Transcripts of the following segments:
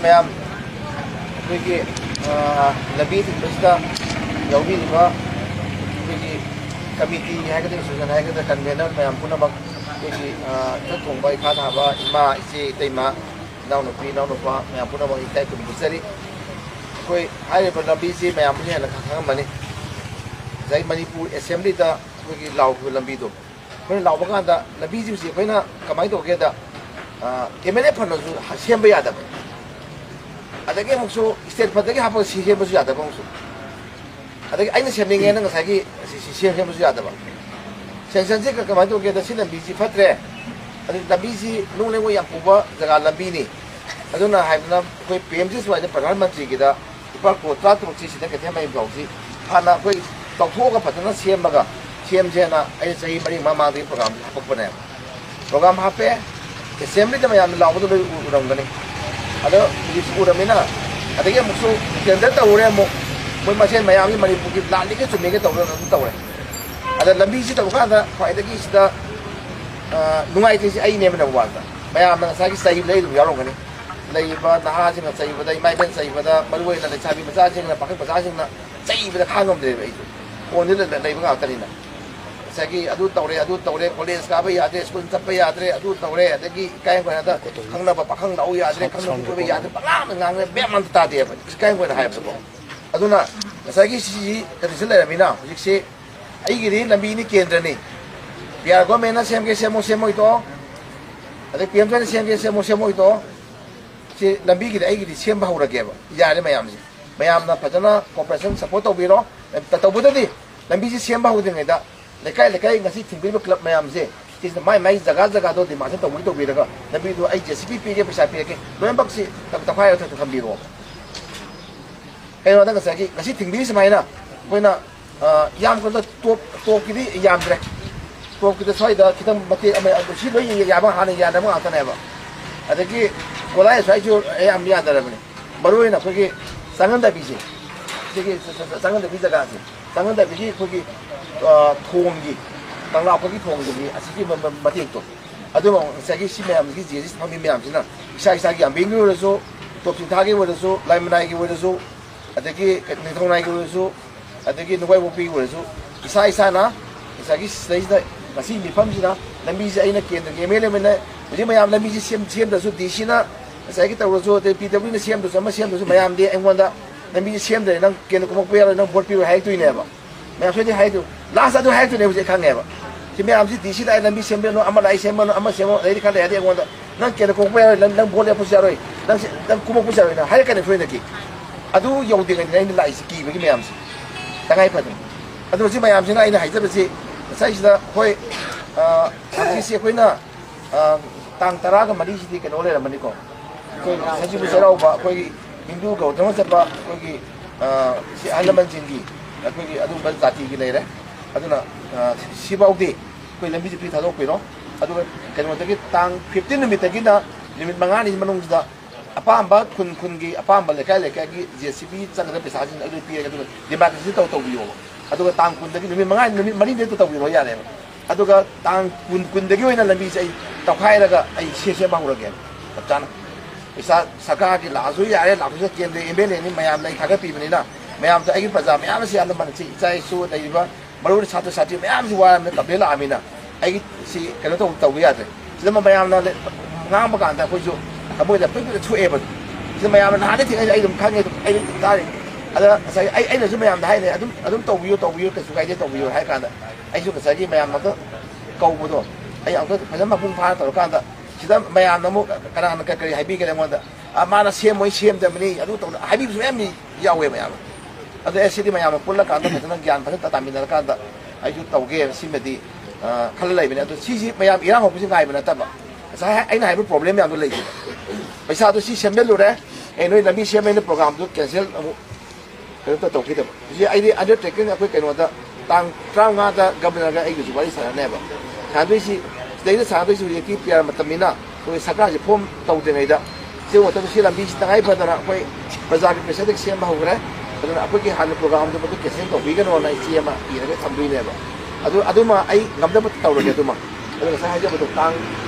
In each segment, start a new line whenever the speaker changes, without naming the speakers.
ma'am अखोई लंबी थिंबसिदा यौबीरिबा अखोई कमिटी हैगदे सुजन हैगदे कन्वेनर मैम पुनमक अखोई थोंबा इखा थाबा इमा इचे इतैमा नाउनुपी नाउनुपा मैम पुनमक इकाय कुबुसरी अखोई हाइरेबा लंबीसी मैम ने हला खंगमनी जाय मणिपुर असेंबलीदा अखोई लाउखो लंबीदो अखोई लाउबा कांदा लंबीजी से अखोइना कमाय तोगेदा एमएलए फंडसु सेंबा यादब अदगे मुसु स्टेट फंडगे हापो सेंबसु यादब मुसु अदगे आइना सेंनिंगे ना ngसागी सेंबसु यादब सेंसन से कमाय तोगेदा सि लंबीजी फत्रे अदि लंबीजी नुलेंगो यापुबा जगा लंबीनी अदुना हाइबना कोई पीएमसी स्वाइदा प्रधानमंत्री गिदा इपार कोत्रा तुमची सिदा केथेमाई ब्लॉगजी हाना कोई तौथोगा फतना सेंबगा सेंजेना आई सही मरी मामादी प्रोग्राम हपपने प्रोग्राम हापे असेंबली द मैम लाउबदो उरमगनी अदो उरमिना अदगे मुसु केंद्र तौरे मो मोय मसे मैम मणिपुर की लाली के चुमेगे तौरे अद लंबी से तौखादा खाइदगी सिदा नुंगाइते से आई नेम नवादा मैम नसागी सही ले यारोगनी लेबा नहा सिंग सहीबदा इमाइबन सहीबदा मरुवेना लेछाबी मचा सिंगना पाखक मचा सिंगना सहीबदा खांगमदे बे ओनदे लेबा गातरीना सगी तौरे कॉलेज काब यादे स्कूल चप यादे तौरे कई खंगनब पाखंग लाउ यादे खंगनब यादे पलाम गांगे बेमन तादे कई कहीं लेरमीना हजिसे लंबी केंद्रनी बिहार गवर्नमेंट सेमगे सेमो सेमो तो पीएम सेमगे सेमो सेमो तो लंबी की सेम हौरगेब यारे मैम से मैम फजना कॉपरेशन सपोर्ट तौबीरो तौबदी लंबी से सेम हौद्रीद लेकाई लेकाई ngasi थिंबिब क्लब मैम से जिस माई माई जगह जगह दो डिमांड तौबी तौबीरगा लंबी दो आई जेसीबी पीगे पैसा पीगे लोयनबक से तफाय थम्बीरो कहीं ngasi थिंबी समायना कोइना याम को टॉप की यामद्रे टॉप की स्वाइदा खितम मते सी लोय याबा हाने यादम आतनेबा अदगी कोलाय स्वाइजो याम यादरबने मरुइना कोगी संगंदबीजे सिगी संगंदबी जगह से संगंदबी कोगी थोंगी तंगला कोगी थोंगी असिगी मतेक तो अदुम सगी सि मैम की जेसी फमी मैम सिना इसा इसा की अम्बिंग वरसो टॉपिंग थागे वरसो लाइमनाई की वरसो अदगी निथोनाई की वरसो अदगी नुवाई वोपी वरसो इसा इसा ना इसा की सैदा ngasi mifam sina lambi se aina kendra MLA में मुझे मैम लंबी से सेम दसु डीसी ना सगी तौरसो ते पीडब्ल्यू ने सेम दसु सेम दसु मैम दे एंगोंदा लंबी सेम दे नंग केन को मक पेर नंग बोर्ड पीर हाई तुइनेबा मैम से हाई तु लास्ट अदु हाई तुने मुझे खांगेबा कि मैम से डीसी दा लंबी सेम नो अमा लाई सेम नो अमा सेम लेदि खा लेदि एंगोंदा नंग केन को पेर नंग बोर्ड ले पुजारोय नंग कुमो पुजारोय ना हाई कने फ्रेंड की अदु यौदि गनि लाई से की बगी मैम से तंगाई फद अदु से मैम से आइना हाइजबसे साइसदा होय से कोइना तांग तराग मरी सिदी के नोले रमनी को कोई सजीबु सराउबा कोई हिंदू गौतम चबा कोई अहलमन जिंगी कोई अदु बल जाति की लेरे अदुना सिबाउदी कोई लंबी जिपी थादो पेरो अदु केनो तकी तांग 15 निमित तकी ना निमित मंगानी मनुंगदा अपांबा खुन की अपांबा लेकाय लेकाय की जेसीबी चंगदा पैसा जिन अदु पीरे अदु डिमाक्रेसी तौ बियो अदु तांग खुन तकी निमित मंगानी निमित मरी दे तो बियो यारे अदुगा तांग कुंदगी होइना लंबी से तौखाइरगा आई से बाहुरगे तबचाना पैसा सरकार की लाजु यारे लाजु केंद्र एमएलए नि मयाम नै खागा पीबनिना मयाम त आइगी प्रजा मयाम से आलम मन छि इचाइ सु दैबा मरुर छात्र छात्री मयाम से वाम तबेला आमिना आइगी सि केनो तो तौ यादे सिदम मयाम ना ngang ba kan ta ko jo aboi da pui chu e ba si mayam na de thing ai dum khang ai ta ri ada sai ai na su mayam da hai ne adum to biu ka su kai de to biu hai kan da ai su ka sai ji mayam ma to kau bu do ai ang ko phajam ma pung pha to kan da sida mayam na mu kana na ka kari hai bi ka mo da ama na sem moi sem da mani adu to hai bi su em ni yaw we mayam adu ai sidi mayam pun la kan da phajam gyan phajam ta min da kan da ai ju to ge si me di khal lai bi ne adu si mayam ira ho bi si ngai ba na ta ba sai ai na hai problem yam do lai पैसा तो सी same लुरे एनो लमी same ने programme तो cancel तो तौकी दब जी आई undertaking अखोई कनो दा तांग 35 दा गवर्नर गा आई जुवारी साने बा सादोई सी देना सादोई सु की पियर मतमिना कोई सरकार से फॉर्म तौदेङै दा जे वत सी लमी सी तंगाई फदना कोई प्रजा के पैसा दे सेम होगरे अदना अखोई की हाल प्रोग्राम दो तो कैंसिल तो बिगन वन आई सी एमा इरगे थम्बुइने बा अदुमा आई गमदब तौरगे अदुमा अदुना सा हाजे बतो तांग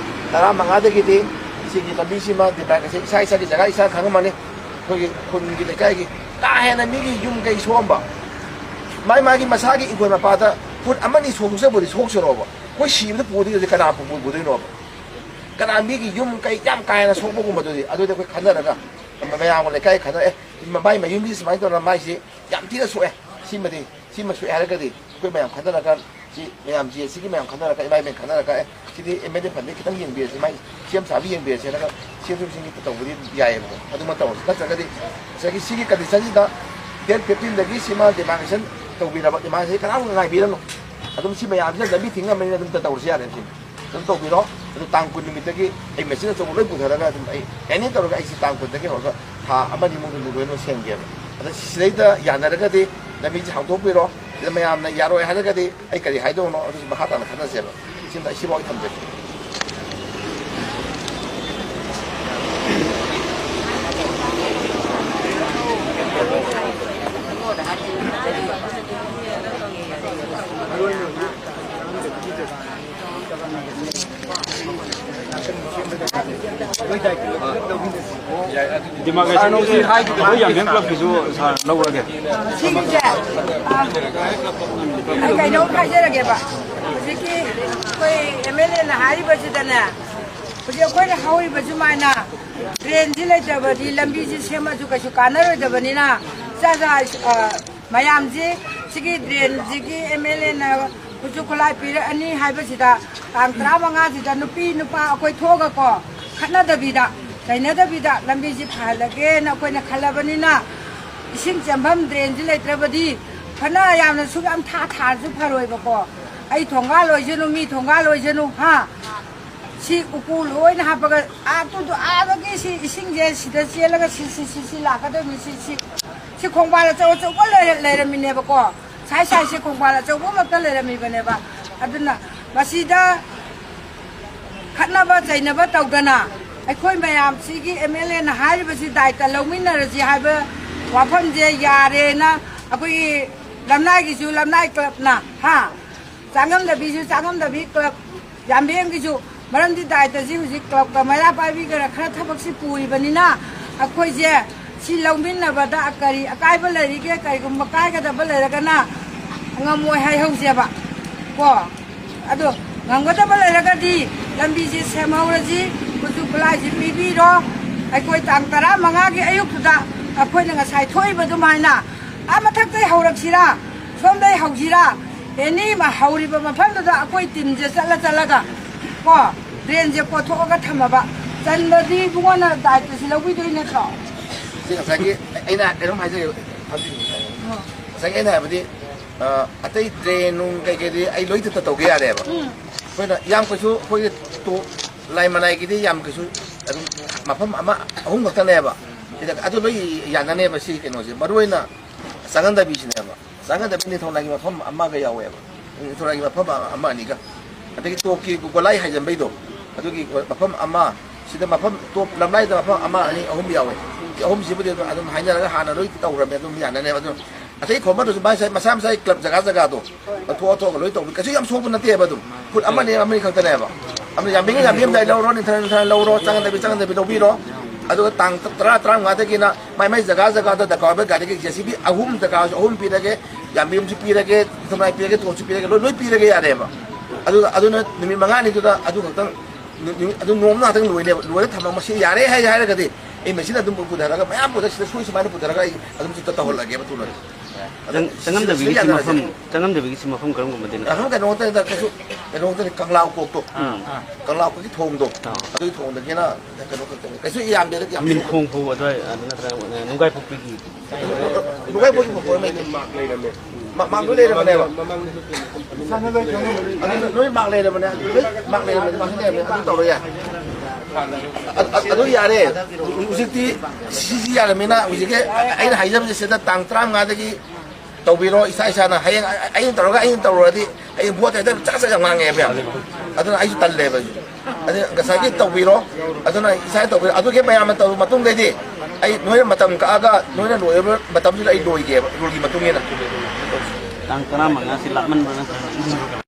15 दगी दी ꯁꯤꯒꯤ ꯂꯝꯕꯤꯁꯤꯃ ꯗꯤꯃꯥꯔꯀꯦꯁꯟ ꯏꯁꯥꯒꯤ ꯖꯒꯥ ꯏꯁꯥ ꯈꯪꯉꯝꯃꯅꯤ ꯑꯩꯈꯣꯏꯒꯤ ꯈꯨꯟꯒꯤ ꯂꯩꯀꯥꯏꯒꯤ ꯀꯥ ꯍꯦꯟꯅ ꯃꯤꯒꯤ ꯌꯨꯝ ꯀꯩ ꯁꯣꯛꯑꯝꯕ ꯃꯥꯒꯤ ꯃꯁꯥꯒꯤ ꯏꯪꯈꯣꯜ ꯃꯄꯥꯗ ꯐꯨꯠ ꯑꯃꯅꯤ ꯁꯣꯛꯆꯕꯨꯗꯤ ꯁꯣꯛꯆꯔꯣꯕ ꯑꯩꯈꯣꯏ ꯁꯤꯕꯗ ꯄꯨꯗꯣꯏꯁꯦ ꯀꯅꯥ ꯄꯨꯗꯣꯏꯅꯣꯕ ꯀꯅꯥ ꯃꯤꯒꯤ ꯌꯨꯝ ꯀꯩ ꯌꯥꯝ ꯀꯥ ꯍꯦꯟꯅ ꯁꯣꯛꯄꯒꯨꯝꯕꯗꯨꯗꯤ ꯑꯗꯨꯗꯤ ꯑꯩꯈꯣꯏ ꯈꯟꯅꯔꯒ ꯃꯌꯥꯝꯒ ꯂꯩꯀꯥꯏ ꯈꯟꯅꯔꯦ ꯃꯥꯏ ꯃꯌꯨꯝꯁꯤ ꯁꯨꯃꯥꯏꯅ ꯇꯧꯔꯒ ꯃꯥꯏꯁꯤ ꯌꯥꯝ ꯊꯤꯅ ꯁꯣꯛꯑꯦ ꯁꯤꯃ ꯁꯣꯛꯑꯦ ꯍꯥꯏꯔꯒꯗꯤ ꯑꯩꯈꯣꯏ ꯃꯌꯥꯝ ꯈꯟꯅꯔꯒ ꯁꯤ ꯃꯌꯥꯝ ꯁꯤꯒꯤ ꯃꯌꯥꯝ ꯈꯟꯅꯔꯒ ꯏꯃꯥꯏ ꯈꯟꯅꯔꯒ ꯁꯤꯗꯤ MLA ꯐꯟꯗꯩ ꯈꯤꯇꯪ ꯌꯦꯡꯕꯤꯔꯁꯤ ꯃꯥꯏ ꯁꯦꯝ ꯁꯥꯕꯤ ꯌꯦꯡꯕꯤꯔꯁꯤ ꯍꯥꯏꯔꯒ ꯁꯦꯝꯁꯤꯡ ꯇꯧꯕꯗꯤ ꯌꯥꯏꯑꯕꯀꯣ ꯑꯗꯨꯃ ꯇꯧꯔꯁꯤ ꯅꯠꯇ꯭ꯔꯒꯗꯤ ꯉꯁꯥꯏꯒꯤ ꯁꯤꯒꯤ ꯀꯟꯗꯤꯁꯟꯁꯤꯗ ꯗꯦꯠ 15ꯗꯒꯤ ꯁꯤꯃ ꯗꯤꯃꯥꯔꯀꯦꯁꯟ ꯇꯧꯕꯤꯔꯕ ꯗꯤꯃꯥꯔꯀꯦꯁꯟ ꯀꯅꯥꯝ ꯉꯥꯏꯕꯤꯔꯅꯨ ꯑꯗꯨꯝ ꯁꯤ ꯃꯌꯥꯝꯁꯤꯅ ꯂꯝꯕꯤ ꯊꯤꯡꯉꯝꯕꯅꯤꯅ ꯑꯗꯨꯝ ꯇꯧꯔꯁꯤ ꯌꯥꯔꯦ ꯁꯤ ꯑꯗꯨꯝ ꯇꯧꯕꯤꯔꯣ ꯑꯗꯨ ꯇꯥꯡ 10 ꯅꯨꯃꯤꯠꯇꯒꯤ ꯑꯩ ꯃꯦꯆꯤꯟ ꯑꯆꯧꯕ ꯂꯣꯏ ꯄꯨꯊꯔꯒ ꯑꯗꯨꯝ ꯑꯩ ꯑꯦꯅꯤ ꯇꯧꯔꯒ ꯑꯩꯁꯤ ꯇꯥꯡ 10ꯗꯒꯤ ꯍꯧꯔꯒ ꯊꯥ ꯑꯃꯅꯤꯃꯨꯛ ꯂꯣꯏꯅ ꯁꯦꯝꯒꯦꯕ ꯑꯗ ꯁꯤꯗꯩꯗ ꯌꯥꯅꯔꯒꯗꯤ ꯂꯝꯕꯤꯁꯤ ꯍꯥꯡꯗꯣꯛꯄꯤꯔꯣ ꯁꯤꯗ ꯃꯌꯥꯝꯅ ꯌꯥꯔꯣꯏ ꯍꯥꯏꯔꯒꯗꯤ ꯑꯩ ꯀꯔꯤ ꯍꯥꯏꯗꯧꯅꯣ ꯑꯗꯨꯁꯨ ꯃꯈꯥ ꯇꯥꯅ ꯈꯟꯅꯁꯦꯕ ꯁꯤꯐꯥꯎ ꯑꯩ ꯊꯝꯖꯒꯦ
ꯗꯤꯃꯥꯔꯀꯦꯁꯟꯒꯤ ꯑꯩꯈꯣꯏ ꯌꯥꯝꯕꯦꯝ ꯀ꯭ꯂꯕꯀꯤꯁꯨ ꯁꯥꯔ ꯂꯧꯔꯒꯦ
ꯁꯤꯒꯤꯁꯦ ꯑꯩ ꯀꯩꯅꯣꯝ ꯍꯥꯏꯖꯔꯒꯦꯕ ꯍꯧꯖꯤꯛꯀꯤ ꯑꯩꯈꯣꯏ MLAꯅ ꯍꯥꯏꯔꯤꯕꯁꯤꯗꯅꯦ ꯍꯧꯖꯤꯛ ꯑꯩꯈꯣꯏꯅ ꯍꯧꯔꯤꯕ ꯁꯨꯃꯥꯏꯅ ꯗ꯭ꯔꯦꯟꯁꯤ ꯂꯩꯇꯕꯗꯤ ꯂꯝꯕꯤꯁꯤ ꯁꯦꯝꯃꯁꯨ ꯀꯩꯁꯨ ꯀꯥꯟꯅꯔꯣꯏꯗꯕꯅꯤꯅ ꯃꯌꯥꯝꯁꯤ ꯁꯤꯒꯤ ꯗ꯭ꯔꯦꯟꯁꯤꯒꯤ MLAꯅ ꯈꯨꯠꯁꯨ ꯈꯨꯠꯂꯥꯏ ꯄꯤꯔꯛꯑꯅꯤ ꯍꯥꯏꯕꯁꯤꯗ ꯇꯥꯡ 15ꯁꯤꯗ ꯅꯨꯄꯤ ꯅꯨꯄꯥ ꯑꯩꯈꯣꯏ ꯊꯣꯛꯑꯒꯀꯣ ꯈꯠꯅꯗꯕꯤꯗ ꯆꯩꯅꯗꯕꯤꯗ ꯂꯝꯕꯤꯁꯤ ꯐꯍꯜꯂꯒꯦꯅ ꯑꯩꯈꯣꯏꯅ ꯈꯜꯂꯕꯅꯤ나 이싱 ꯆꯦꯟꯐꯝ ꯗ꯭ꯔꯦꯟꯁꯤ ꯂꯩꯇ꯭ꯔꯕꯗꯤ ꯐꯅ ꯌꯥꯝꯅ ꯁꯨꯛ ꯌꯥꯝ ꯊꯥꯔꯁꯨ ꯐꯔꯣꯏꯕꯀꯣ ꯑꯩ ꯊꯣꯡꯒꯥꯜ ꯑꯣꯏꯁꯅꯨ ꯃꯤ ꯊꯣꯡꯒꯥꯜ ꯑꯣꯏꯁꯅꯨ ꯍꯥ ꯁꯤ ꯎꯀꯨ ꯂꯣꯏꯅ ꯍꯥꯞꯄꯒ ꯑꯥꯗꯒꯤ ꯁꯤ 이싱ꯁꯦ ꯁꯤꯗ ꯆꯦꯜꯂꯒ ꯁꯤ ꯂꯥꯛꯀꯗꯣꯏꯅꯤ ꯁꯤ ꯈꯣꯡꯕꯥꯜ ꯑꯆꯧꯕ ꯂꯩꯔꯝꯃꯤꯅꯦꯕꯀꯣ ꯁꯥꯏꯁꯦ ꯈꯣꯡꯕꯥꯜ ꯑꯆꯧꯕꯃꯛꯇ ꯂꯩꯔꯝꯃꯤꯕꯅꯦꯕ ꯑꯗꯨꯅ ꯃꯁꯤꯗ ꯈꯠꯅꯕ ꯆꯩꯅꯕ ꯇꯧꯗꯅ ꯑꯩꯈꯣꯏ ꯃꯌꯥꯝ ꯁꯤꯒꯤ MLAꯅ ꯍꯥꯏꯔꯤꯕꯁꯤ ꯗꯥꯏꯇ ꯂꯧꯃꯤꯟꯅꯔꯁꯤ ꯍꯥꯏꯕ ꯋꯥꯐꯝꯁꯦ ꯌꯥꯔꯦꯅ ꯑꯩꯈꯣꯏꯒꯤ ꯂꯝꯅꯥꯏꯒꯤꯁꯨ ꯂꯝꯅꯥꯏ ꯀ꯭ꯂꯕꯅ ꯍꯥ ꯆꯥꯉꯝꯗꯕꯤꯁꯨ ꯆꯥꯉꯝꯗꯕꯤ ꯀ꯭ꯂꯕ ꯌꯥꯝꯕꯦꯝꯒꯤꯁꯨ ꯃꯔꯝꯗꯤ ꯗꯥꯏꯇꯁꯤ ꯍꯧꯖꯤꯛ ꯀ꯭ꯂꯕꯀ ꯃꯩꯔꯥ ꯄꯥꯏꯕꯤꯒꯔ ꯈꯔ ꯊꯕꯛꯁꯤ ꯄꯨꯔꯤꯕꯅꯤꯅ ꯑꯩꯈꯣꯏꯁꯦ ꯁꯤ ꯂꯧꯃꯤꯟꯅꯕꯗ ꯀꯔꯤ ꯑꯀꯥꯏꯕ ꯂꯩꯔꯤꯒꯦ ꯀꯔꯤꯒꯨꯝꯕ ꯀꯥꯏꯒꯗꯕ ꯂꯩꯔꯒꯅ ꯉꯝꯃꯣꯏ ꯍꯥꯏꯍꯧꯁꯦꯕ ꯀꯣ ꯑꯗꯣ ꯉꯝꯒꯗꯕ ꯂꯩꯔꯒꯗꯤ ꯂꯝꯕꯤꯁꯤ ꯁꯦꯝꯍꯧꯔꯁꯤ ꯈꯨꯠꯁꯨ ꯈꯨꯠꯂꯥꯏꯁꯤ ꯄꯤꯕꯤꯔꯣ ꯑꯩꯈꯣꯏ ꯇꯥꯡ 15ꯒꯤ ꯑꯌꯨꯛꯇꯨꯗ ꯑꯩꯈꯣꯏꯅ ꯉꯁꯥꯏ ꯊꯣꯛꯏꯕ ꯑꯗꯨꯃꯥꯏꯅ ꯃꯊꯛꯇꯩ ꯍꯧꯔꯛꯁꯤꯔꯥ ꯁꯣꯝꯗꯩ ꯍꯧꯁꯤꯔꯥ ꯑꯦꯅꯤ ꯍꯧꯔꯤꯕ ꯃꯐꯝꯗꯨꯗ ꯑꯩꯈꯣꯏ ꯇꯤꯝꯁꯦ ꯆꯠꯂꯒ ꯀꯣ ꯗ꯭ꯔꯦꯟꯁꯦ ꯀꯣꯊꯣꯛꯑꯒ ꯊꯝꯃꯕ ꯆꯟꯕꯗꯤ ꯏꯕꯨꯡꯉꯣꯅ ꯗꯥꯏꯇꯁꯤ ꯂꯧꯕꯤꯗꯣꯏ ꯅꯠꯇ꯭ꯔꯣ
ꯁꯤ ꯉꯁꯥꯏꯒꯤ ꯑꯩꯅ ꯀꯩꯅꯣꯝ ꯍꯥꯏꯖꯒꯦ ꯉꯁꯥꯏꯒꯤ ꯑꯩꯅ ꯍꯥꯏꯕꯗꯤ ꯑꯇꯩ ꯗ꯭ꯔꯦꯟ ꯅꯨꯡ ꯀꯩꯀꯩꯗꯤ ꯑꯩ ꯂꯣꯏ ꯇꯧꯒꯦ ꯌꯥꯔꯦꯕ ꯑꯩꯈꯣꯏꯅ ꯌꯥꯝ ꯀꯩꯁꯨ ꯑꯩꯈꯣꯏꯒꯤ ꯂꯥꯏ ꯃꯅꯥꯏꯒꯤꯗꯤ ꯌꯥꯝ ꯀꯩꯁꯨ ꯑꯗꯨꯝ ꯃꯐꯝ ꯑꯍꯨꯝ ꯈꯛꯇꯅꯦꯕ ꯁꯤꯗ ꯑꯗꯨ ꯂꯣꯏ ꯌꯥꯅꯅꯦꯕ ꯁꯤ ꯀꯩꯅꯣꯁꯦ ꯃꯔꯨ ꯑꯣꯏꯅ ꯆꯪꯍꯟꯗꯕꯤꯁꯤꯅꯦꯕ ꯆꯪꯍꯟꯗꯕꯤ ꯅꯤꯡꯊꯧꯅꯥꯒꯤ ꯃꯐꯝ ꯑꯃꯒ ꯌꯥꯎꯋꯦꯕ ꯅꯤꯡꯊꯧꯅꯥꯒꯤ ꯃꯐꯝ ꯑꯃ ꯑꯅꯤꯒ ꯑꯗꯒꯤ ꯇꯣꯞꯀꯤ ꯒꯣꯂꯥꯏ ꯍꯥꯏꯖꯟꯕꯩꯗꯣ ꯑꯗꯨꯒꯤ ꯃꯐꯝ ꯑꯃ ꯁꯤꯗ ꯃꯐꯝ ꯇꯣꯞ ꯂꯝꯂꯥꯏꯗ ꯃꯐꯝ ꯑꯃ ꯑꯅꯤ ꯑꯍꯨꯝ ꯌꯥꯎꯋꯦ ꯑꯍꯨꯝꯁꯤꯕꯨꯗꯤ ꯑꯗꯨꯝ ꯍꯥꯏꯅꯔꯒ ꯍꯥꯟꯅ ꯂꯣꯏ ꯇꯧꯔꯝꯃꯦ ꯑꯗꯨꯝ ꯌꯥꯅꯅꯦꯕ ꯑꯗꯨꯝ ꯑꯇꯩ ꯈꯣꯝꯕꯗꯨꯁꯨ ꯃꯁꯥ ꯃꯁꯥꯒꯤ ꯀ꯭ꯂꯕ ꯖꯒꯥꯗꯣ ꯊꯣꯛꯑꯒ ꯂꯣꯏ ꯇꯧꯕ ꯀꯩꯁꯨ ꯌꯥꯝ ꯁꯣꯛꯄ ꯅꯠꯇꯦꯕ ꯑꯗꯨꯝ ꯐꯨꯠ ꯑꯃꯅꯤ ꯈꯛꯇꯅꯦꯕ ꯑꯗꯨꯅ ꯌꯥꯝꯕꯦꯝꯗꯥꯏ ꯂꯧꯔꯣ ꯅꯤꯡꯊꯧꯅꯥꯏ ꯂꯧꯔꯣ ꯆꯪꯍꯟꯗꯕꯤ ꯂꯧꯕꯤꯔꯣ ꯑꯗꯨꯒ ꯇꯥꯡ 15-15ꯗꯒꯤꯅ ꯃꯥꯏ ꯖꯒꯥꯗ ꯗꯔꯀꯥꯔ ꯑꯣꯏꯕ ꯒꯥꯔꯤꯒꯤ JCB ꯑꯍꯨꯝ ꯗꯔꯀꯥꯔ ꯑꯍꯨꯝ ꯄꯤꯔꯒꯦ ꯌꯥꯝꯕꯦꯝꯁꯨ ꯄꯤꯔꯒꯦ ꯅꯤꯡꯊꯧꯅꯥꯏ ꯄꯤꯔꯒꯦ ꯇꯣꯟꯁꯨ ꯄꯤꯔꯒꯦ ꯂꯣꯏ ꯄꯤꯔꯒꯦ ꯌꯥꯔꯦꯕ ꯑꯗꯨꯅ ꯅꯨꯃꯤꯠ 5ꯅꯤꯗꯨꯗ ꯑꯗꯨ ꯈꯛꯇꯪ ꯑꯗꯨ ꯅꯣꯡꯃ ꯉꯥꯛꯇꯪ ꯂꯣꯏꯔ ꯊꯝꯃ ꯃꯁꯤ ꯌꯥꯔꯦ ꯍꯥꯏꯔꯒꯗꯤ ꯑꯩ ꯃꯁꯤꯅ ꯑꯗꯨꯝ ꯄꯨꯊꯔꯒ ꯃꯌꯥꯝ ꯁꯤꯗ ꯁꯨꯃꯥꯏꯅ ꯄꯨꯊꯔꯒ ꯑꯩ ꯑꯗꯨꯝ ꯇꯧꯍꯜꯂꯒꯦꯕ ꯊꯨꯅ
ꯆꯪꯉꯝꯗꯕꯤꯒꯤ ꯃꯐꯝ ꯀꯔꯝꯒꯨꯝꯕꯗꯤ
ꯀꯩꯅꯣꯗ ꯀꯩꯁꯨ ꯀꯩꯅꯣꯗ ꯀꯪꯂꯥꯎ ꯀꯣꯛꯇꯣ ꯀꯪꯂꯥꯎ ꯀꯣꯛꯀꯤ ꯊꯣꯡꯗꯣ ꯑꯗꯨꯒꯤ ꯊꯣꯡꯗꯒꯤꯅ ꯀꯩꯅꯣ ꯈꯛꯇꯅꯤ ꯀꯩꯁꯨ ꯌꯥꯝꯗꯦꯗ
ꯃꯤꯟꯈꯣꯡ ꯐꯧ ꯑꯗꯨꯋꯥꯏ ꯅꯠꯇ꯭ꯔꯒ ꯅꯨꯡꯒꯥꯏ ꯄꯣꯛꯄꯤꯒꯤ
ꯃꯥꯛ ꯂꯣꯏ ꯂꯩꯔꯕꯅꯦꯕ ꯂꯣꯏ ꯃꯥꯛ ꯂꯩꯔꯕꯅꯦ ꯑꯗꯨ ꯇꯧꯔ ꯌꯥꯏ ꯑꯗꯨ ꯌꯥꯔꯦ ꯍꯧꯖꯤꯛꯇꯤ ꯁꯤꯁꯤ ꯌꯥꯔꯕꯅꯤꯅ ꯍꯧꯖꯤꯛꯀꯤ ꯑꯩꯅ ꯍꯥꯏꯖꯕꯁꯦ ꯁꯤꯗ ꯇꯥꯡ 15ꯗꯒꯤ ꯇꯧꯕꯤꯔꯣ ꯏꯁꯥꯅ ꯍꯌꯦꯡ ꯑꯩꯅ ꯇꯧꯔꯨꯔꯗꯤ ꯑꯩ ꯚꯣꯠ ꯍꯦꯛꯇ ꯆꯥꯛ ꯌꯥꯝ ꯉꯥꯡꯉꯦꯕ ꯌꯥꯝ ꯑꯗꯨꯅ ꯑꯩꯁꯨ ꯇꯜꯂꯦꯕ ꯑꯗꯨꯅ ꯉꯁꯥꯏꯒꯤ ꯇꯧꯕꯤꯔꯣ ꯑꯗꯨꯅ ꯏꯁꯥ ꯇꯧꯕꯤꯔꯣ ꯑꯗꯨꯒꯤ ꯃꯌꯥꯝꯅ ꯇꯧꯔꯕ ꯃꯇꯨꯡꯗꯩꯗꯤ ꯑꯩ ꯅꯣꯏꯅ ꯃꯇꯝ ꯀꯛꯑꯒ ꯅꯣꯏꯅ ꯂꯣꯏꯔꯕ ꯃꯇꯝꯁꯤꯗ ꯑꯩ ꯂꯣꯏꯒꯦꯕ ꯔꯨꯜꯒꯤ ꯃꯇꯨꯡ ꯏꯟꯅ
ꯇꯥꯡ 15ꯁꯤ ꯂꯥꯞꯃꯟꯕ꯭ꯔꯥ ꯅꯠꯇ꯭ꯔꯒ